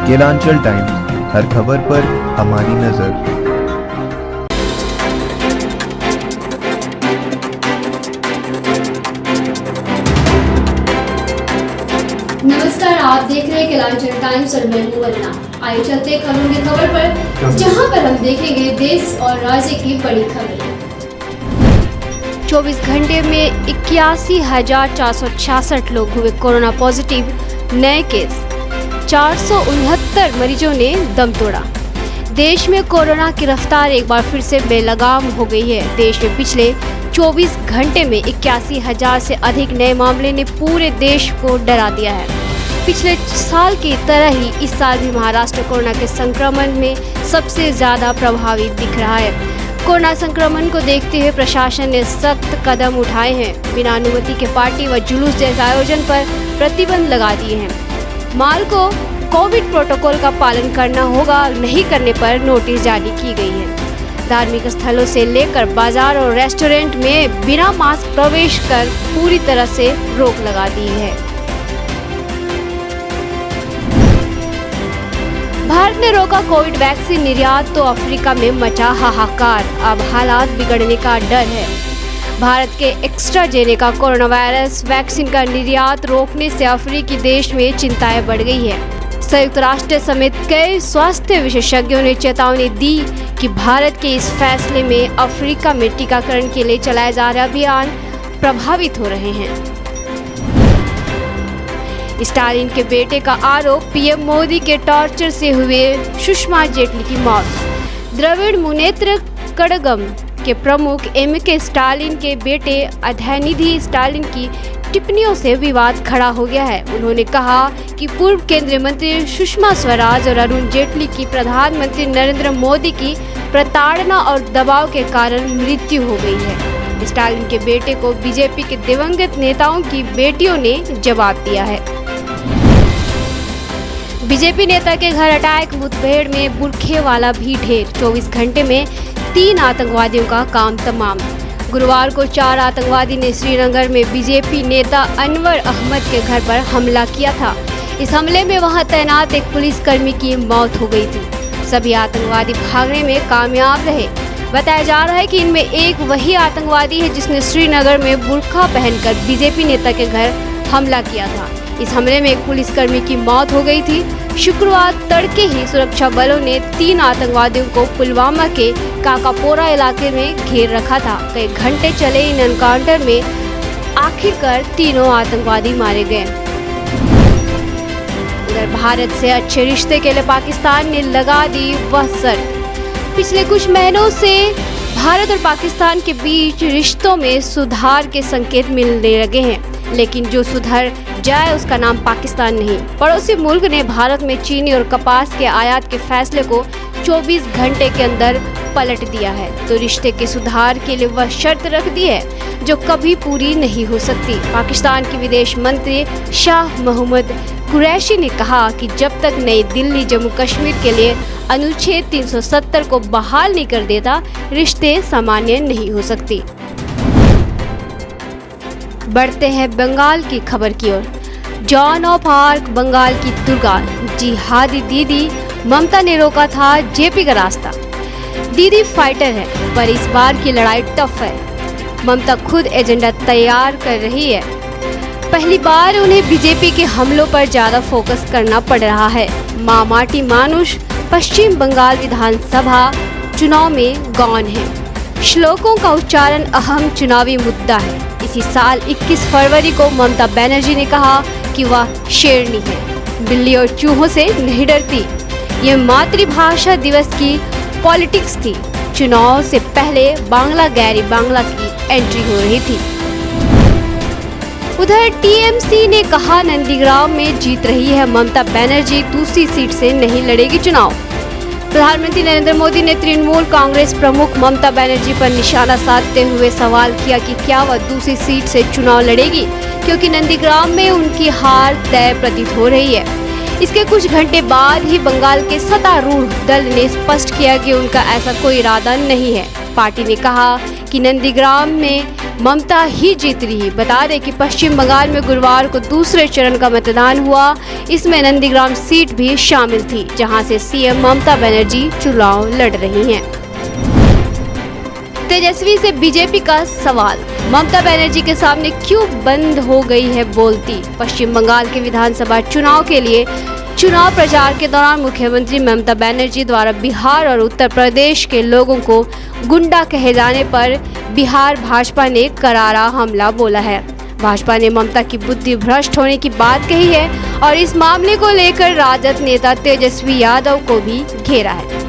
Kelanchal times, हर खबर पर हमारी नजर। नमस्कार, आप देख रहे हैं केलांचल टाइम्स और मैं हूं वंदना। आइए चलते खबरों की खबर पर, जहां पर हम देखेंगे देश और राज्य की बड़ी खबरें। 24 घंटे में 81,466 लोग हुए कोरोना पॉजिटिव। नए केस 469 मरीजों ने दम तोड़ा। देश में कोरोना की रफ्तार एक बार फिर से बेलगाम हो गई है। देश में पिछले 24 घंटे में 81,000 से अधिक नए मामले ने पूरे देश को डरा दिया है। पिछले साल की तरह ही इस साल भी महाराष्ट्र कोरोना के संक्रमण में सबसे ज्यादा प्रभावित दिख रहा है। कोरोना संक्रमण को देखते हुए प्रशासन ने सख्त कदम उठाए हैं। बिना अनुमति के पार्टी व जुलूस जैसे आयोजन पर प्रतिबंध लगा दिए हैं। माल को कोविड प्रोटोकॉल का पालन करना होगा, नहीं करने पर नोटिस जारी की गई है। धार्मिक स्थलों से लेकर बाजार और रेस्टोरेंट में बिना मास्क प्रवेश कर पूरी तरह से रोक लगा दी है। भारत ने रोका कोविड वैक्सीन निर्यात तो अफ्रीका में मचा हाहाकार। अब हालात बिगड़ने का डर है। भारत के एस्ट्राजेनेका कोरोना वायरस वैक्सीन का निर्यात रोकने से अफ्रीकी देश में चिंताएं बढ़ गई है। संयुक्त राष्ट्र समेत कई स्वास्थ्य विशेषज्ञों ने चेतावनी दी कि भारत के इस फैसले में अफ्रीका में टीकाकरण के लिए चलाए जा रहे अभियान प्रभावित हो रहे हैं। स्टालिन के बेटे का आरोप, पीएम मोदी के टॉर्चर से हुए सुषमा जेटली की मौत। द्रविड़ मुनेत्र कड़गम के प्रमुख एमके स्टालिन के बेटे अदयनिधि स्टालिन की टिप्पणियों से विवाद खड़ा हो गया है। उन्होंने कहा कि पूर्व केंद्रीय मंत्री सुषमा स्वराज और अरुण जेटली की प्रधानमंत्री नरेंद्र मोदी की प्रताड़ना और दबाव के कारण मृत्यु हो गई है। स्टालिन के बेटे को बीजेपी के दिवंगत नेताओं की बेटियों ने जवाब दिया है। बीजेपी नेता के घर अटैक, मुठभेड़ में बुरखे वाला भी ढेर। 24 घंटे में 3 आतंकवादियों का काम तमाम। गुरुवार को 4 आतंकवादी ने श्रीनगर में बीजेपी नेता अनवर अहमद के घर पर हमला किया था। इस हमले में वहां तैनात एक पुलिसकर्मी की मौत हो गई थी। सभी आतंकवादी भागने में कामयाब रहे। बताया जा रहा है कि इनमें एक वही आतंकवादी है जिसने श्रीनगर में बुर्का पहनकर बीजेपी नेता के घर हमला किया था। इस हमले में एक पुलिसकर्मी की मौत हो गई थी। शुक्रवार तड़के ही सुरक्षा बलों ने 3 आतंकवादियों को पुलवामा के काकापोरा इलाके में घेर रखा था। कई घंटे चले इन एनकाउंटर में आखिरकार तीनों आतंकवादी मारे गए। उधर भारत से अच्छे रिश्ते के लिए पाकिस्तान ने लगा दी वह शर्त। पिछले कुछ महीनों से भारत और पाकिस्तान के बीच रिश्तों में सुधार के संकेत मिलने लगे हैं, लेकिन जो सुधर जाए उसका नाम पाकिस्तान नहीं। पड़ोसी मुल्क ने भारत में चीनी और कपास के आयात के फैसले को 24 घंटे के अंदर पलट दिया है, तो रिश्ते के सुधार के लिए वह शर्त रख दी है जो कभी पूरी नहीं हो सकती। पाकिस्तान के विदेश मंत्री शाह महमूद कुरैशी ने कहा कि जब तक नई दिल्ली जम्मू कश्मीर के लिए अनुच्छेद 370 को बहाल नहीं कर देता, रिश्ते सामान्य नहीं हो सकती। बढ़ते हैं बंगाल की खबर की ओर। जॉन ऑफ आर्क बंगाल की दुर्गा जिहादी दीदी ममता ने रोका था जेपी का रास्ता। दीदी फाइटर है, पर इस बार की लड़ाई टफ है। ममता खुद एजेंडा तैयार कर रही है। पहली बार उन्हें बीजेपी के हमलों पर ज्यादा फोकस करना पड़ रहा है। माटी मानुष पश्चिम बंगाल विधानसभा चुनाव में गौन है। श्लोकों का उच्चारण अहम चुनावी मुद्दा है। इसी साल 21 फरवरी को ममता बनर्जी ने कहा कि वह शेरनी है, बिल्ली और चूहों से नहीं डरती। यह मातृभाषा दिवस की पॉलिटिक्स थी। चुनाव से पहले बांग्ला गैरी बांग्ला की एंट्री हो रही थी। उधर टीएमसी ने कहा नंदीग्राम में जीत रही है ममता बनर्जी, दूसरी सीट से नहीं लड़ेगी चुनाव। प्रधानमंत्री नरेंद्र मोदी ने तृणमूल कांग्रेस प्रमुख ममता बनर्जी पर निशाना साधते हुए सवाल किया कि क्या वह दूसरी सीट से चुनाव लड़ेगी, क्योंकि नंदीग्राम में उनकी हार तय प्रतीत हो रही है। इसके कुछ घंटे बाद ही बंगाल के सत्तारूढ़ दल ने स्पष्ट किया कि उनका ऐसा कोई इरादा नहीं है। पार्टी ने कहा कि नंदीग्राम में ममता ही जीत रही। बता दें कि पश्चिम बंगाल में गुरुवार को दूसरे चरण का मतदान हुआ। इसमें नंदीग्राम सीट भी शामिल थी, जहां से सीएम ममता बनर्जी चुनाव लड़ रही हैं। तेजस्वी से बीजेपी का सवाल, ममता बनर्जी के सामने क्यों बंद हो गई है बोलती। पश्चिम बंगाल के विधानसभा चुनाव के लिए चुनाव प्रचार के दौरान मुख्यमंत्री ममता बनर्जी द्वारा बिहार और उत्तर प्रदेश के लोगों को गुंडा कहे जाने पर बिहार भाजपा ने करारा हमला बोला है। भाजपा ने ममता की बुद्धि भ्रष्ट होने की बात कही है और इस मामले को लेकर राजद नेता तेजस्वी यादव को भी घेरा है।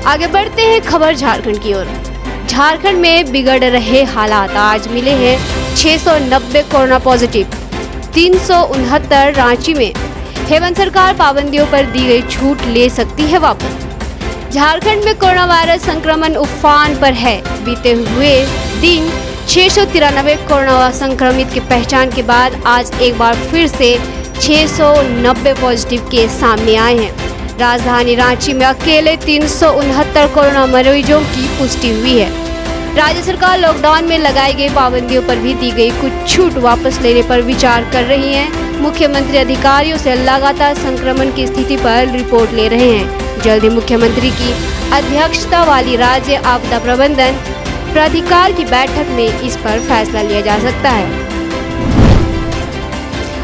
आगे बढ़ते हैं खबर झारखंड की ओर। झारखंड में बिगड़ रहे हालात, आज मिले हैं 690 कोरोना पॉजिटिव, 369 रांची में। हेमंत सरकार पाबंदियों पर दी गई छूट ले सकती है वापस। झारखंड में कोरोना वायरस संक्रमण उफान पर है। बीते हुए दिन 693 कोरोना संक्रमित की पहचान के बाद आज एक बार फिर से 690 पॉजिटिव केस सामने आए हैं। राजधानी रांची में अकेले 369 कोरोना मरीजों की पुष्टि हुई है। राज्य सरकार लॉकडाउन में लगाई गई पाबंदियों पर भी दी गई कुछ छूट वापस लेने पर विचार कर रही है। मुख्यमंत्री अधिकारियों से लगातार संक्रमण की स्थिति पर रिपोर्ट ले रहे हैं। जल्द ही मुख्यमंत्री की अध्यक्षता वाली राज्य आपदा प्रबंधन प्राधिकार की बैठक में इस पर फैसला लिया जा सकता है।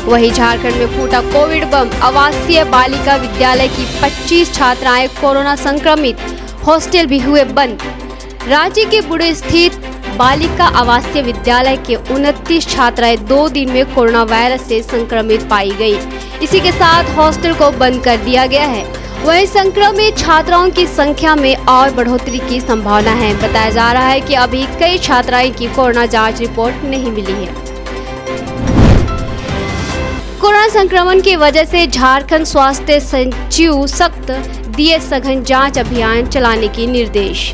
वहीं झारखंड में फूटा कोविड बम, आवासीय बालिका विद्यालय की 25 छात्राएं कोरोना संक्रमित, हॉस्टल भी हुए बंद। रांची के बुढ़े स्थित बालिका आवासीय विद्यालय के 29 छात्राएं 2 दिन में कोरोना वायरस से संक्रमित पाई गई। इसी के साथ हॉस्टल को बंद कर दिया गया है। वहीं संक्रमित छात्राओं की संख्या में और बढ़ोतरी की संभावना है। बताया जा रहा है कि अभी कई छात्राएं की कोरोना जांच रिपोर्ट नहीं मिली है। कोरोना संक्रमण की वजह से झारखंड स्वास्थ्य सचिव सख्त दिए सघन जांच अभियान चलाने की निर्देश।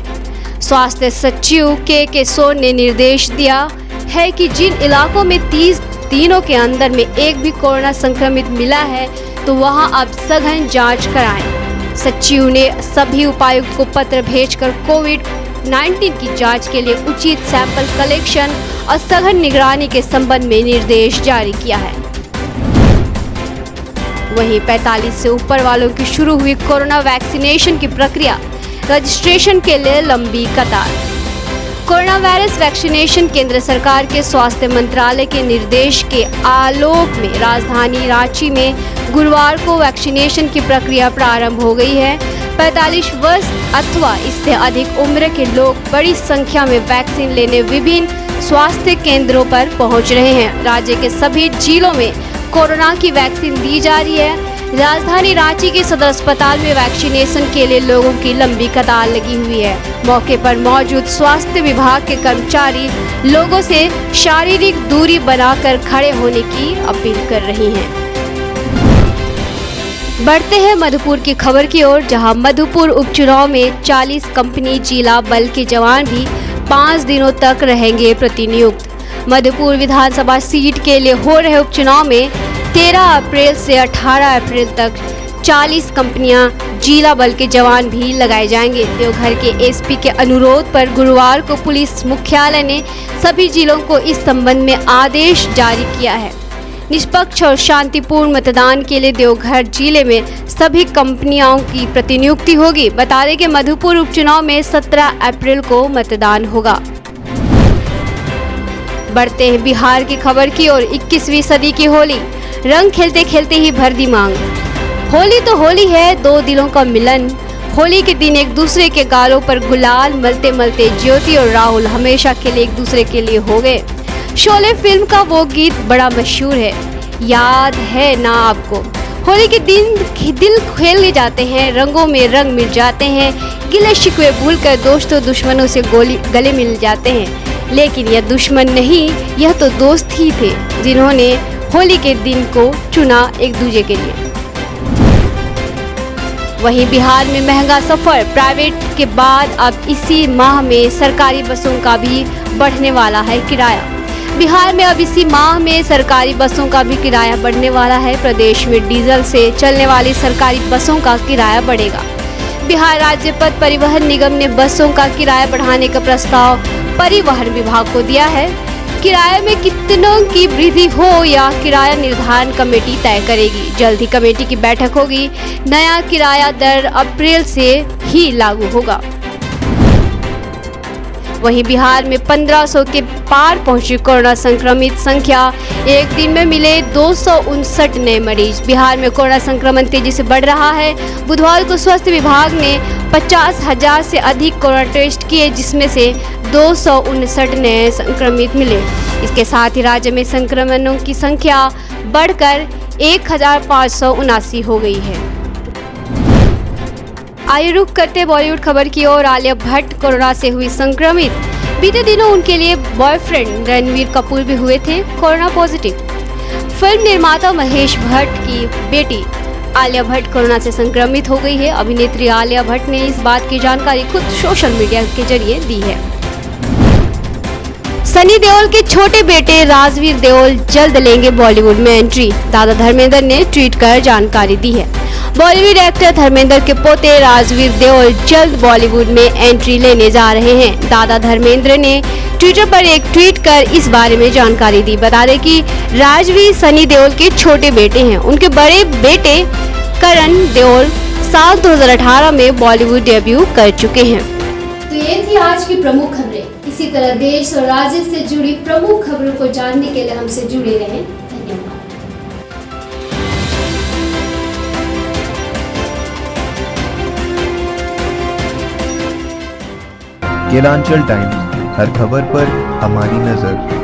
स्वास्थ्य सचिव के सोन ने निर्देश दिया है कि जिन इलाकों में 30 दिनों के अंदर में एक भी कोरोना संक्रमित मिला है तो वहां अब सघन जांच कराएं। सचिव ने सभी उपायुक्त को पत्र भेजकर कोविड-19 की जांच के लिए उचित सैंपल कलेक्शन और सघन निगरानी के संबंध में निर्देश जारी किया है। वहीं 45 से ऊपर वालों की शुरू हुई कोरोना वैक्सीनेशन की प्रक्रिया, रजिस्ट्रेशन के लिए लंबी कतार। कोरोना वायरस वैक्सीनेशन केंद्र सरकार के स्वास्थ्य मंत्रालय के निर्देश के आलोक में राजधानी रांची में गुरुवार को वैक्सीनेशन की प्रक्रिया प्रारंभ हो गई है। 45 वर्ष अथवा इससे अधिक उम्र के लोग बड़ी संख्या में वैक्सीन लेने विभिन्न स्वास्थ्य केंद्रों पर पहुंच रहे हैं। राज्य के सभी जिलों में कोरोना की वैक्सीन दी जा रही है। राजधानी रांची के सदर अस्पताल में वैक्सीनेशन के लिए लोगों की लंबी कतार लगी हुई है। मौके पर मौजूद स्वास्थ्य विभाग के कर्मचारी लोगों से शारीरिक दूरी बनाकर खड़े होने की अपील कर रही हैं। बढ़ते हैं मधुपुर की खबर की ओर, जहां मधुपुर उपचुनाव में 40 कंपनी जिला बल के जवान भी 5 दिनों तक रहेंगे प्रतिनियुक्त। मधुपुर विधानसभा सीट के लिए हो रहे उपचुनाव में 13 अप्रैल से 18 अप्रैल तक 40 कंपनियां जिला बल के जवान भी लगाए जाएंगे। देवघर के एसपी के अनुरोध पर गुरुवार को पुलिस मुख्यालय ने सभी जिलों को इस संबंध में आदेश जारी किया है। निष्पक्ष और शांतिपूर्ण मतदान के लिए देवघर जिले में सभी कंपनियों की प्रतिनियुक्ति होगी। बता दें कि मधुपुर उपचुनाव में 17 अप्रैल को मतदान होगा। बढ़ते हैं बिहार की खबर की ओर। 21वीं सदी की होली, रंग खेलते खेलते ही भर दी मांग। होली तो होली है, दो दिलों का मिलन। होली के दिन एक दूसरे के गालों पर गुलाल मलते मलते ज्योति और राहुल हमेशा के लिए एक दूसरे के लिए हो गए। शोले फिल्म का वो गीत बड़ा मशहूर है, याद है ना आपको। होली के दिन दिल खेले जाते हैं, रंगों में रंग मिल जाते हैं, गिले शिकवे भूलकर दोस्तों दुश्मनों से गले मिल जाते हैं। लेकिन यह दुश्मन नहीं, यह तो दोस्त ही थे जिन्होंने होली के दिन को चुना एक दूसरे के लिए। वहीं बिहार में महंगा सफर, प्राइवेट के बाद अब इसी माह में सरकारी बसों का भी बढ़ने वाला है किराया। बिहार में अब इसी माह में सरकारी बसों का भी किराया बढ़ने वाला है। प्रदेश में डीजल से चलने वाली सरकारी बसों का किराया बढ़ेगा। बिहार राज्य पथ परिवहन निगम ने बसों का किराया बढ़ाने का प्रस्ताव परिवहन विभाग को दिया है। किराए में कितनों की वृद्धि हो या किराया निर्धारण कमेटी तय करेगी। जल्द ही कमेटी की बैठक होगी। नया किराया दर अप्रैल से ही लागू होगा। वहीं बिहार में 1500 के पार पहुंची कोरोना संक्रमित संख्या। एक दिन में मिले 259 नए मरीज। बिहार में कोरोना संक्रमण तेजी से बढ़ रहा है। बुधवार को स्वास्थ्य विभाग ने 50,000 से अधिक कोरोना टेस्ट किए, जिसमें से 259 नए संक्रमित मिले। इसके साथ ही राज्य में संक्रमणों की संख्या बढ़कर 1579 हो गई है। आइए रुख करते बॉलीवुड खबर की ओर। आलिया भट्ट कोरोना से हुई संक्रमित। बीते दिनों उनके लिए बॉयफ्रेंड रणवीर कपूर भी हुए थे कोरोना पॉजिटिव। फिल्म निर्माता महेश भट्ट की बेटी आलिया भट्ट कोरोना से संक्रमित हो गई है। अभिनेत्री आलिया भट्ट ने इस बात की जानकारी खुद सोशल मीडिया के जरिए दी है। सनी देओल के छोटे बेटे राजवीर देओल जल्द लेंगे बॉलीवुड में एंट्री। दादा धर्मेंद्र ने ट्वीट कर जानकारी दी है। बॉलीवुड एक्टर धर्मेंद्र के पोते राजवीर देओल जल्द बॉलीवुड में एंट्री लेने जा रहे हैं। दादा धर्मेंद्र ने ट्विटर पर एक ट्वीट कर इस बारे में जानकारी दी। बता दें कि राजवीर सनी देओल के छोटे बेटे हैं। उनके बड़े बेटे करण देओल साल 2018 में बॉलीवुड डेब्यू कर चुके हैं। तो ये थी आज की प्रमुख खबरें। इसी तरह देश और राज्य से जुड़ी प्रमुख खबरों को जानने के लिए हमसे जुड़े रहें। धन्यवाद। केलांचल टाइम्स, हर खबर पर हमारी नजर।